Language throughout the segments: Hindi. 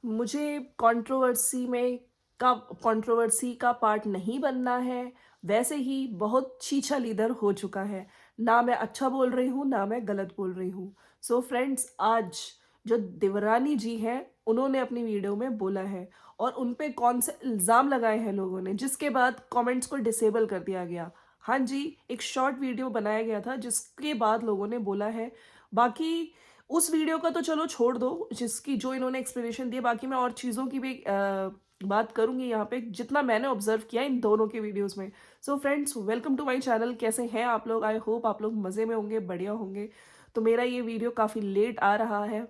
मुझे कंट्रोवर्सी का पार्ट नहीं बनना है। वैसे ही बहुत छीछा लीडर हो चुका है। ना मैं अच्छा बोल रही हूँ, ना मैं गलत बोल रही हूँ। सो फ्रेंड्स, आज जो देवरानी जी हैं, उन्होंने अपनी वीडियो में बोला है और उन पे कौन से इल्ज़ाम लगाए हैं लोगों ने, जिसके बाद कमेंट्स को डिसेबल कर दिया गया। हाँ जी, एक शॉर्ट वीडियो बनाया गया था जिसके बाद लोगों ने बोला है। बाकी उस वीडियो का तो चलो छोड़ दो, जिसकी जो इन्होंने एक्सप्लेनेशन दी है, बाकी मैं और चीज़ों की भी बात करूँगी यहाँ पे, जितना मैंने ऑब्ज़र्व किया इन दोनों के वीडियोज़ में। So friends, welcome to my channel. कैसे हैं आप लोग? आई होप आप लोग मज़े में होंगे, बढ़िया होंगे। तो मेरा ये वीडियो काफ़ी लेट आ रहा है।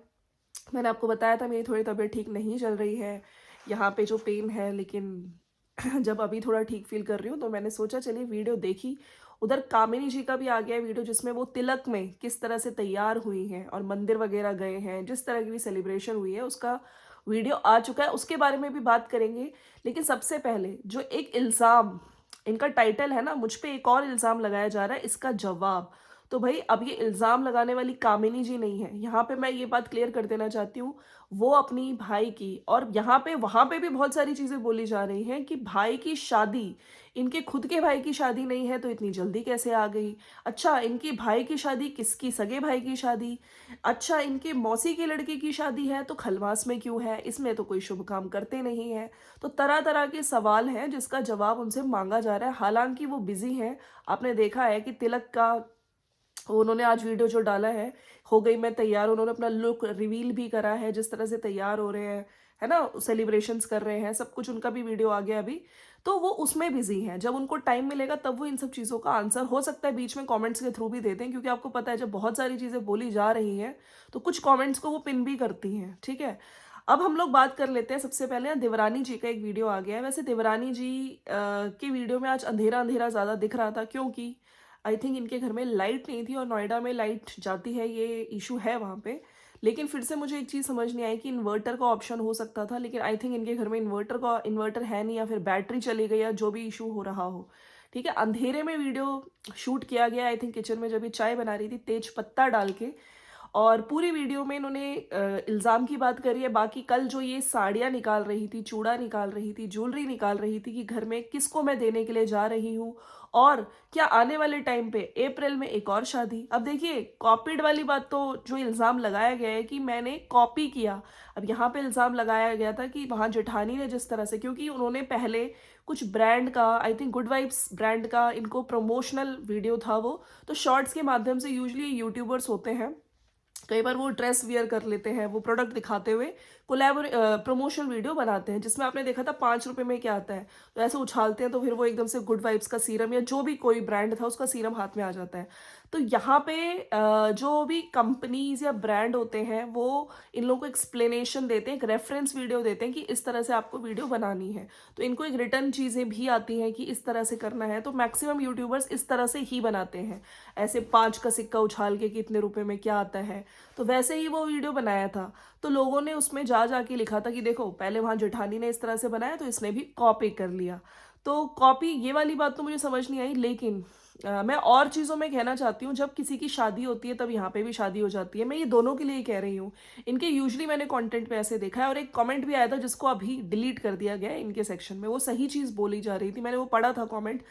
मैंने आपको बताया था मेरी थोड़ी तबीयत ठीक नहीं चल रही है, यहाँ पे जो पेन है, लेकिन जब अभी थोड़ा ठीक फ़ील कर रही हूँ तो मैंने सोचा चलिए वीडियो देखी। उधर कामिनी जी का भी आ गया है वीडियो, जिसमें वो तिलक में किस तरह से तैयार हुई हैं और मंदिर वगैरह गए हैं, जिस तरह की भी सेलिब्रेशन हुई है उसका वीडियो आ चुका है, उसके बारे में भी बात करेंगे। लेकिन सबसे पहले जो एक इल्ज़ाम, इनका टाइटल है ना, मुझ पे एक और इल्ज़ाम लगाया जा रहा है, इसका जवाब। तो भई अब ये इल्ज़ाम लगाने वाली कामिनी जी नहीं है, यहाँ पे मैं ये बात क्लियर कर देना चाहती हूँ। वो अपनी भाई की, और यहाँ पे वहाँ पे भी बहुत सारी चीज़ें बोली जा रही हैं कि भाई की शादी, इनके खुद के भाई की शादी नहीं है तो इतनी जल्दी कैसे आ गई? अच्छा, इनकी भाई की शादी किसकी, सगे भाई की शादी? अच्छा, इनके मौसी के लड़के की शादी है तो खलवास में क्यों है? इसमें तो कोई शुभ काम करते नहीं हैं। तो तरह-तरह के सवाल हैं जिसका जवाब उनसे माँगा जा रहा है, हालाँकि वो बिज़ी हैं। आपने देखा है कि तिलक का उन्होंने आज वीडियो जो डाला है, हो गई मैं तैयार, उन्होंने अपना लुक रिवील भी करा है, जिस तरह से तैयार हो रहे हैं, है ना? सेलिब्रेशंस कर रहे हैं, सब कुछ उनका भी वीडियो आ गया अभी। तो वो उसमें बिज़ी हैं, जब उनको टाइम मिलेगा तब वो इन सब चीज़ों का आंसर हो सकता है बीच में कमेंट्स के थ्रू भी दे दें, क्योंकि आपको पता है जब बहुत सारी चीज़ें बोली जा रही हैं, तो कुछ कमेंट्स को वो पिन भी करती हैं, ठीक है? अब हम लोग बात कर लेते हैं, सबसे पहले देवरानी जी का एक वीडियो आ गया है। वैसे देवरानी जी की वीडियो में आज अंधेरा-अंधेरा ज़्यादा दिख रहा था, क्योंकि आई थिंक इनके घर में लाइट नहीं थी और नोएडा में लाइट जाती है, ये इशू है वहाँ पे। लेकिन फिर से मुझे एक चीज़ समझ नहीं आई कि इन्वर्टर का ऑप्शन हो सकता था, लेकिन आई थिंक इनके घर में इन्वर्टर है नहीं, या फिर बैटरी चली गई, या जो भी इशू हो रहा हो। ठीक है, अंधेरे में वीडियो शूट किया गया, आई थिंक किचन में जब ये चाय बना रही थी तेज पत्ता डाल के। और पूरी वीडियो में इन्होंने इल्ज़ाम की बात करी है। बाकी कल जो ये साड़ियाँ निकाल रही थी, चूड़ा निकाल रही थी, ज्वेलरी निकाल रही थी कि घर में किसको मैं देने के लिए जा रही हूँ, और क्या आने वाले टाइम पे अप्रैल में एक और शादी। अब देखिए, कॉपीड वाली बात, तो जो इल्ज़ाम लगाया गया है कि मैंने कॉपी किया, अब यहाँ पे इल्ज़ाम लगाया गया था कि वहाँ जेठानी ने जिस तरह से, क्योंकि उन्होंने पहले कुछ ब्रांड का, I think good vibes brand का, इनको प्रमोशनल वीडियो था वो, तो शॉर्ट्स के माध्यम से यूजुअली यूट्यूबर्स होते हैं, कई बार वो ड्रेस वियर कर लेते हैं, वो प्रोडक्ट दिखाते हुए प्रमोशनल वीडियो बनाते हैं, जिसमें आपने देखा था 5 रुपए में क्या आता है, तो ऐसे उछालते हैं तो फिर वो एकदम से गुड वाइब्स का सीरम या जो भी कोई ब्रांड था उसका सीरम हाथ में आ जाता है। तो यहाँ पे जो भी कंपनीज या ब्रांड होते हैं वो इन लोगों को एक्सप्लेनेशन देते हैं, एक रेफरेंस वीडियो देते हैं कि इस तरह से आपको वीडियो बनानी है। तो इनको एक रिटर्न चीज़ें भी आती हैं कि इस तरह से करना है, तो मैक्सिमम यूट्यूबर्स इस तरह से ही बनाते हैं, ऐसे 5 का सिक्का उछाल के कि इतने रुपए में क्या आता है। तो वैसे ही वो वीडियो बनाया था। तो लोगों ने उसमें जा जाके लिखा था कि देखो, पहले वहाँ जेठानी ने इस तरह से बनाया तो इसने भी कॉपी कर लिया। तो कॉपी ये वाली बात तो मुझे समझ नहीं आई, लेकिन मैं और चीज़ों में कहना चाहती हूँ, जब किसी की शादी होती है तब यहाँ पे भी शादी हो जाती है। मैं ये दोनों के लिए ही कह रही हूँ। इनके यूजुअली मैंने कंटेंट पे ऐसे देखा है, और एक कमेंट भी आया था जिसको अभी डिलीट कर दिया गया है इनके सेक्शन में। वो सही चीज़ बोली जा रही थी, मैंने वो पढ़ा था कमेंट,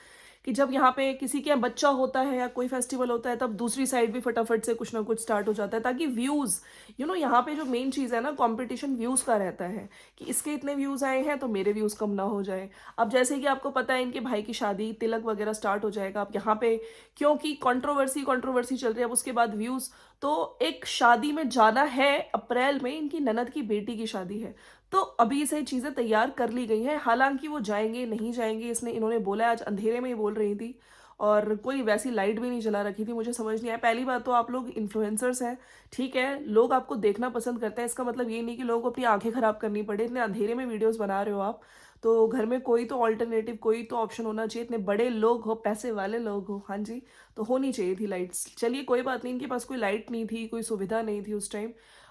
कि जब यहाँ पे किसी के यहाँ बच्चा होता है या कोई फेस्टिवल होता है तब दूसरी साइड भी फटाफट से कुछ ना कुछ स्टार्ट हो जाता है, ताकि व्यूज़, यहाँ पे जो मेन चीज़ है ना, कंपटीशन व्यूज़ का रहता है, कि इसके इतने व्यूज़ आए हैं तो मेरे व्यूज़ कम ना हो जाए। अब जैसे कि आपको पता है इनके भाई की शादी, तिलक वगैरह स्टार्ट हो जाएगा। अब यहाँ पे क्योंकि कंट्रोवर्सी कंट्रोवर्सी चल रही है, अब उसके बाद व्यूज़, तो एक शादी में जाना है अप्रैल में, इनकी ननद की बेटी की शादी है, तो अभी से चीज़ें तैयार कर ली गई हैं। हालाँकि वो जाएँगे, नहीं जाएँगे, इन्होंने बोला है, आज अंधेरे में ही बोल रही थी, और कोई वैसी लाइट भी नहीं जला रखी थी। मुझे समझ नहीं आया। पहली बात तो आप लोग इन्फ्लुएंसर्स हैं, ठीक है, लोग आपको देखना पसंद करते हैं, इसका मतलब ये नहीं कि लोगों को अपनी आँखें खराब करनी पड़े। इतने अंधेरे में वीडियोज़ बना रहे हो आप, तो घर में कोई तो अल्टरनेटिव, कोई तो ऑप्शन होना चाहिए। इतने बड़े लोग हो, पैसे वाले लोग हो, हाँ जी, तो होनी चाहिए थी लाइट्स। चलिए कोई बात नहीं, इनके पास कोई लाइट नहीं थी, कोई सुविधा नहीं थी उस टाइम,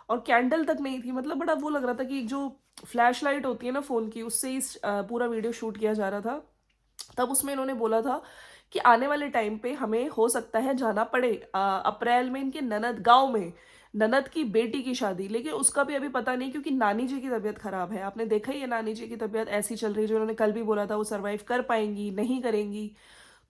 और कैंडल तक नहीं थी। मतलब बड़ा वो लग रहा था कि एक जो फ्लैश लाइट होती है ना फ़ोन की, उससे ही पूरा वीडियो शूट किया जा रहा था। तब उसमें इन्होंने बोला था कि आने वाले टाइम पे हमें हो सकता है जाना पड़े अप्रैल में इनके ननद गाँव में, ननद की बेटी की शादी, लेकिन उसका भी अभी पता नहीं क्योंकि नानी जी की तबीयत खराब है। आपने देखा ही है नानी जी की तबीयत ऐसी चल रही है, जो उन्होंने कल भी बोला था वो सर्वाइव कर पाएंगी नहीं करेंगी।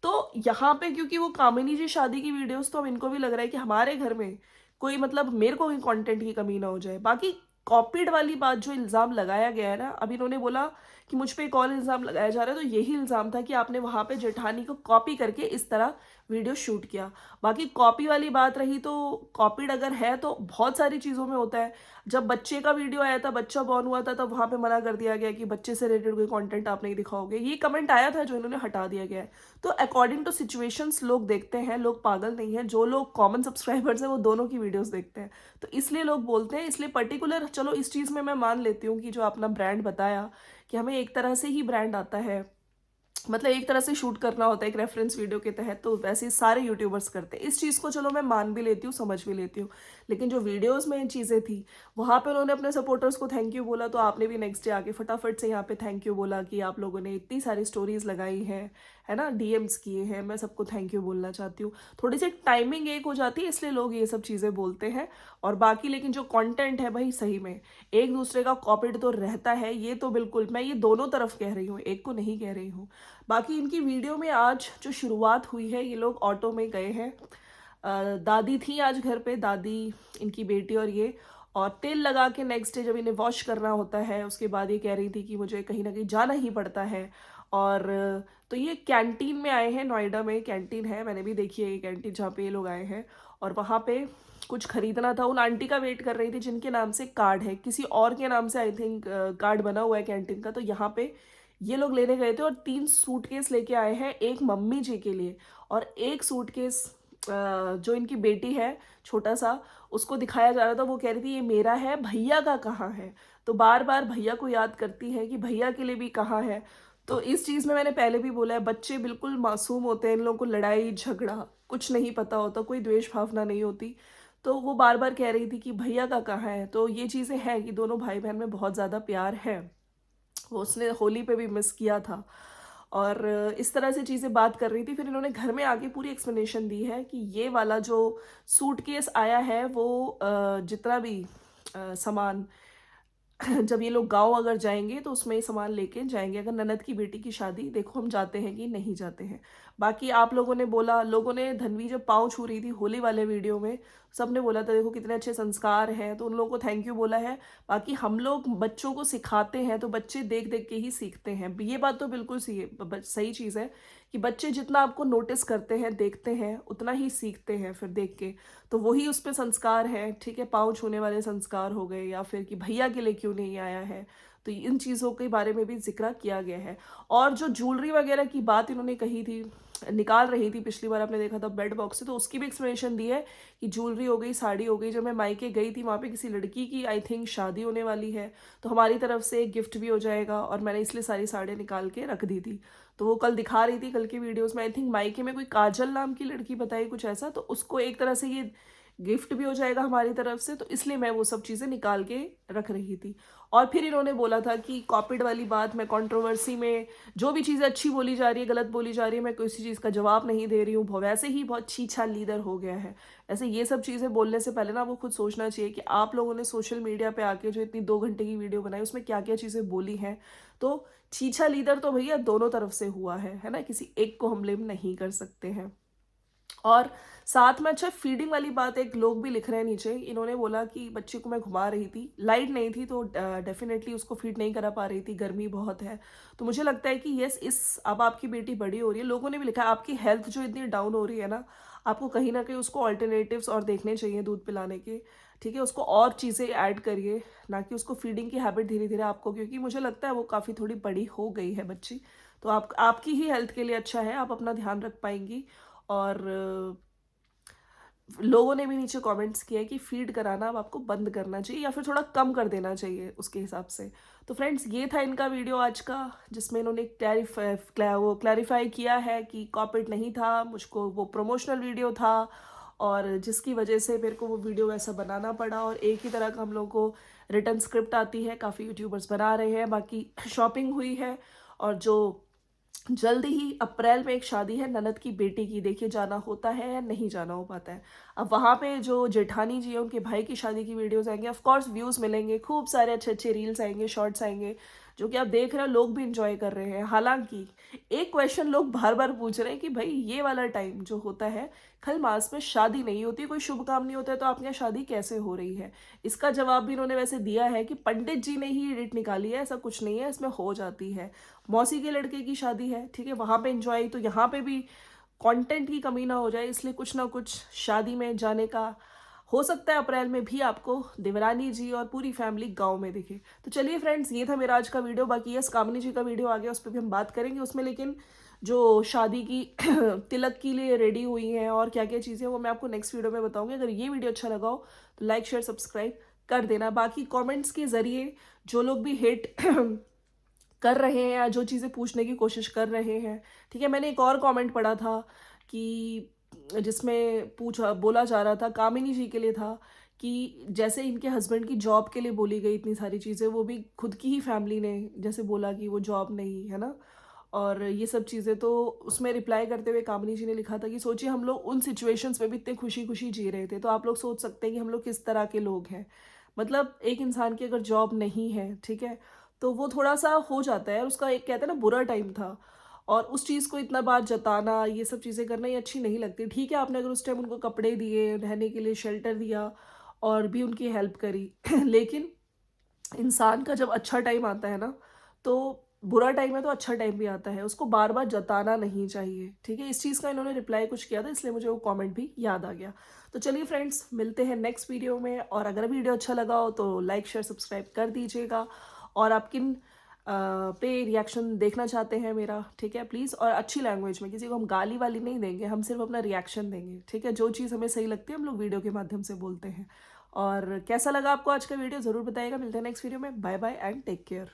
तो यहाँ पे क्योंकि वो कामिनी जी शादी की वीडियोस, तो अब इनको भी लग रहा है कि हमारे घर में कोई मतलब मेरे को भी कंटेंट की कमी ना हो जाए। बाकी कॉपीड वाली बात जो इल्ज़ाम लगाया गया है ना, अब इन्होंने बोला कि मुझ पे एक और इल्ज़ाम लगाया जा रहा है, तो यही इल्ज़ाम था कि आपने वहाँ पे जेठानी को कॉपी करके इस तरह वीडियो शूट किया। बाकी कॉपी वाली बात रही तो कॉपीड अगर है तो बहुत सारी चीज़ों में होता है। जब बच्चे का वीडियो आया था, बच्चा बॉर्न हुआ था, तब वहाँ पे मना कर दिया गया कि बच्चे से रिलेटेड कोई कंटेंट आप नहीं दिखाओगे। ये कमेंट आया था जो इन्होंने हटा दिया गया है। तो अकॉर्डिंग टू सिचुएशंस लोग देखते हैं, लोग पागल नहीं हैं। जो लोग कॉमन सब्सक्राइबर्स हैं वो दोनों की वीडियोस देखते हैं, तो इसलिए लोग बोलते हैं। इसलिए पर्टिकुलर चलो इस चीज़ में मैं मान लेती हूँ कि जो अपना ब्रांड बताया कि हमें एक तरह से ही ब्रांड आता है, मतलब एक तरह से शूट करना होता है एक रेफरेंस वीडियो के तहत, तो वैसे ही सारे यूट्यूबर्स करते हैं। इस चीज़ को चलो मैं मान भी लेती हूँ, समझ भी लेती हूँ। लेकिन जो वीडियोस में चीज़ें थी, वहाँ पे उन्होंने अपने सपोर्टर्स को थैंक यू बोला, तो आपने भी नेक्स्ट डे आके फटाफट से यहाँ पे थैंक यू बोला कि आप लोगों ने इतनी सारी स्टोरीज लगाई हैं, है ना, डीएम्स किए हैं। मैं सबको थैंक यू बोलना चाहती हूँ। थोड़ी सी टाइमिंग एक हो जाती है, इसलिए लोग ये सब चीज़ें बोलते हैं। और बाकी लेकिन जो कंटेंट है भाई, सही में एक दूसरे का कॉपीड तो रहता है, ये तो बिल्कुल मैं ये दोनों तरफ कह रही हूँ, एक को नहीं कह रही हूँ। बाकी इनकी वीडियो में आज जो शुरुआत हुई है, ये लोग ऑटो में गए हैं। दादी थी आज घर पे, दादी, इनकी बेटी और ये, और तेल लगा के नेक्स्ट डे जब इन्हें वॉश करना होता है, उसके बाद ये कह रही थी कि मुझे कहीं ना कहीं जाना ही पड़ता है। और तो ये कैंटीन में आए हैं, नोएडा में कैंटीन है, मैंने भी देखी है ये कैंटीन जहाँ पे ये लोग आए हैं। और वहाँ पे कुछ खरीदना था, उन आंटी का वेट कर रही थी जिनके नाम से कार्ड है, किसी और के नाम से आई थिंक कार्ड बना हुआ है कैंटीन का। तो यहाँ पे ये लोग लेने गए थे और 3 सूटकेस लेके आए हैं, एक मम्मी जी के लिए और एक सूटकेस जो इनकी बेटी है छोटा सा, उसको दिखाया जा रहा था। वो कह रही थी ये मेरा है, भैया का कहाँ है। तो बार बार भैया को याद करती है कि भैया के लिए भी कहाँ है। तो इस चीज़ में मैंने पहले भी बोला है, बच्चे बिल्कुल मासूम होते हैं, इन लोगों को लड़ाई झगड़ा कुछ नहीं पता होता, कोई द्वेष भावना नहीं होती। तो वो बार बार कह रही थी कि भैया का कहाँ है। तो ये चीज़ें हैं कि दोनों भाई बहन में बहुत ज़्यादा प्यार है। वो उसने होली पे भी मिस किया था। और इस तरह से चीज़ें बात कर रही थी। फिर इन्होंने घर में आके पूरी एक्सप्लेनेशन दी है कि ये वाला जो सूटकेस आया है वो जितना भी सामान जब ये लोग गाँव अगर जाएंगे तो उसमें ये सामान लेके जाएंगे, अगर ननद की बेटी की शादी, देखो हम जाते हैं कि नहीं जाते हैं। बाकी आप लोगों ने बोला, लोगों ने, धनवी जब पाँव छू रही थी होली वाले वीडियो में, सब ने बोला था देखो कितने अच्छे संस्कार हैं, तो उन लोगों को थैंक यू बोला है। बाकी हम लोग बच्चों को सिखाते हैं तो बच्चे देख देख के ही सीखते हैं, ये बात तो बिल्कुल सही चीज़ है कि बच्चे जितना आपको नोटिस करते हैं, देखते हैं, उतना ही सीखते हैं फिर देख के। तो वही उस पे संस्कार है, ठीक है, पाँव छूने वाले संस्कार हो गए, या फिर कि भैया के लिए क्यों नहीं आया है। तो इन चीज़ों के बारे में भी जिक्र किया गया है। और जो ज्वेलरी वगैरह की बात इन्होंने कही थी, निकाल रही थी पिछली बार आपने देखा था बेड बॉक्स से, तो उसकी भी एक्सप्लेनेशन दी है कि ज्वेलरी हो गई, साड़ी हो गई। जब मैं मायके गई थी वहाँ पे किसी लड़की की आई थिंक शादी होने वाली है, तो हमारी तरफ से एक गिफ्ट भी हो जाएगा, और मैंने इसलिए सारी साड़ियाँ निकाल के रख दी थी। तो वो कल दिखा रही थी, कल की वीडियोस में आई थिंक मायके में कोई काजल नाम की लड़की बताई कुछ ऐसा, तो उसको एक तरह से ये गिफ्ट भी हो जाएगा हमारी तरफ से, तो इसलिए मैं वो सब चीज़ें निकाल के रख रही थी। और फिर इन्होंने बोला था कि कॉपीड वाली बात, मैं कंट्रोवर्सी में जो भी चीज़ें अच्छी बोली जा रही है, गलत बोली जा रही है, मैं किसी चीज़ का जवाब नहीं दे रही हूँ, वैसे ही बहुत छीछा लीडर हो गया है। ऐसे ये सब चीज़ें बोलने से पहले ना वो खुद सोचना चाहिए कि आप लोगों ने सोशल मीडिया पे आके जो इतनी 2 घंटे की वीडियो बनाई, उसमें क्या क्या चीज़ें बोली हैं। तो छीछा लीडर तो भैया दोनों तरफ से हुआ है ना, किसी एक को हम ब्लेम नहीं कर सकते हैं। और साथ में अच्छा फीडिंग वाली बात, एक लोग भी लिख रहे हैं नीचे, इन्होंने बोला कि बच्चे को मैं घुमा रही थी, लाइट नहीं थी तो डेफिनेटली उसको फीड नहीं करा पा रही थी, गर्मी बहुत है। तो मुझे लगता है कि यस, इस अब आपकी बेटी बड़ी हो रही है, लोगों ने भी लिखा है आपकी हेल्थ जो इतनी डाउन हो रही है ना, आपको कहीं ना कहीं उसको ऑल्टरनेटिव्स और देखने चाहिए दूध पिलाने के, ठीक है, उसको और चीज़ें ऐड करिए, ना कि उसको फीडिंग की हैबिट धीरे धीरे आपको, क्योंकि मुझे लगता है वो काफ़ी थोड़ी बड़ी हो गई है बच्ची। तो आपकी ही हेल्थ के लिए अच्छा है, आप अपना ध्यान रख पाएंगी। और लोगों ने भी नीचे कमेंट्स किया कि फीड कराना अब आपको बंद करना चाहिए या फिर थोड़ा कम कर देना चाहिए उसके हिसाब से। तो फ्रेंड्स, ये था इनका वीडियो आज का, जिसमें इन्होंने क्लैरिफाई किया है कि कॉपीराइट नहीं था, मुझको वो प्रमोशनल वीडियो था, और जिसकी वजह से मेरे को वो वीडियो वैसा बनाना पड़ा। और एक ही तरह का हम लोगों को रिटर्न स्क्रिप्ट आती है, काफ़ी यूट्यूबर्स बना रहे हैं, बाकी शॉपिंग हुई है। और जो जल्दी ही अप्रैल में एक शादी है ननद की बेटी की, देखिए जाना होता है या नहीं जाना हो पाता है। अब वहाँ पे जो जेठानी जी है उनके भाई की शादी की वीडियोज़ आएँगे, ऑफ कोर्स व्यूज़ मिलेंगे, खूब सारे अच्छे-अच्छे रील्स आएँगे, शॉर्ट्स आएँगे, जो कि आप देख रहे हो लोग भी एन्जॉय कर रहे हैं। हालाँकि एक क्वेश्चन लोग बार-बार पूछ रहे हैं कि भई ये वाला टाइम जो होता है, खलमास में शादी नहीं होती, कोई शुभ काम नहीं होता है, तो आपके यहाँ शादी कैसे हो रही है? इसका जवाब भी इन्होंने वैसे दिया है कि पंडित जी ने ही डेट निकाली है, ऐसा कुछ नहीं है, इसमें हो जाती है। मौसी के लड़के की शादी है, ठीक है, वहाँ पे एंजॉय, तो यहाँ पे भी कंटेंट की कमी ना हो जाए, इसलिए कुछ ना कुछ शादी में जाने का हो सकता है अप्रैल में भी आपको देवरानी जी और पूरी फैमिली गांव में दिखे। तो चलिए फ्रेंड्स, ये था मेरा आज का वीडियो। बाकी यस, कामिनी जी का वीडियो आ गया, उस पर भी हम बात करेंगे उसमें, लेकिन जो शादी की तिलक के लिए रेडी हुई हैं और क्या क्या चीज़ें, वो मैं आपको नेक्स्ट वीडियो में बताऊंगी। अगर ये वीडियो अच्छा लगा हो तो लाइक शेयर सब्सक्राइब कर देना। बाकी कमेंट्स के ज़रिए जो लोग भी हेट कर रहे हैं या जो चीज़ें पूछने की कोशिश कर रहे हैं, ठीक है। मैंने एक और कमेंट पढ़ा था कि जिसमें पूछा बोला जा रहा था, कामिनी जी के लिए था, कि जैसे इनके हस्बैंड की जॉब के लिए बोली गई इतनी सारी चीज़ें, वो भी खुद की ही फैमिली ने जैसे बोला कि वो जॉब नहीं है ना, और ये सब चीज़ें, तो उसमें रिप्लाई करते हुए कामिनी जी ने लिखा था कि सोचिए हम लोग उन सिचुएशंस में भी इतने खुशी खुशी जी रहे थे, तो आप लोग सोच सकते हैं कि हम लोग किस तरह के लोग हैं। मतलब एक इंसान की अगर जॉब नहीं है, ठीक है, तो वो थोड़ा-सा हो जाता है, और उसका एक कहते हैं ना बुरा टाइम था, और उस चीज़ को इतना बार जताना, ये सब चीज़ें करना, ये अच्छी नहीं लगती। ठीक है, आपने अगर उस टाइम उनको कपड़े दिए, रहने के लिए शेल्टर दिया और भी उनकी हेल्प करी लेकिन इंसान का जब अच्छा टाइम आता है ना, तो बुरा टाइम है तो अच्छा टाइम भी आता है, उसको बार-बार जताना नहीं चाहिए, ठीक है? इस चीज़ का इन्होंने रिप्लाई कुछ किया था, इसलिए मुझे वो कमेंट भी याद आ गया। तो चलिए फ्रेंड्स, मिलते हैं नेक्स्ट वीडियो में, और अगर वीडियो अच्छा लगा हो तो लाइक, शेयर, सब्सक्राइब कर दीजिएगा, और आप किन पे रिएक्शन देखना चाहते हैं मेरा, ठीक है? प्लीज़, और अच्छी लैंग्वेज में, किसी को हम गाली-वाली नहीं देंगे, हम सिर्फ़ अपना रिएक्शन देंगे, ठीक है? जो चीज़ हमें सही लगती है हम लोग वीडियो के माध्यम से बोलते हैं। और कैसा लगा आपको आज का वीडियो ज़रूर बताइएगा। मिलते हैं नेक्स्ट वीडियो में। Bye bye and take care.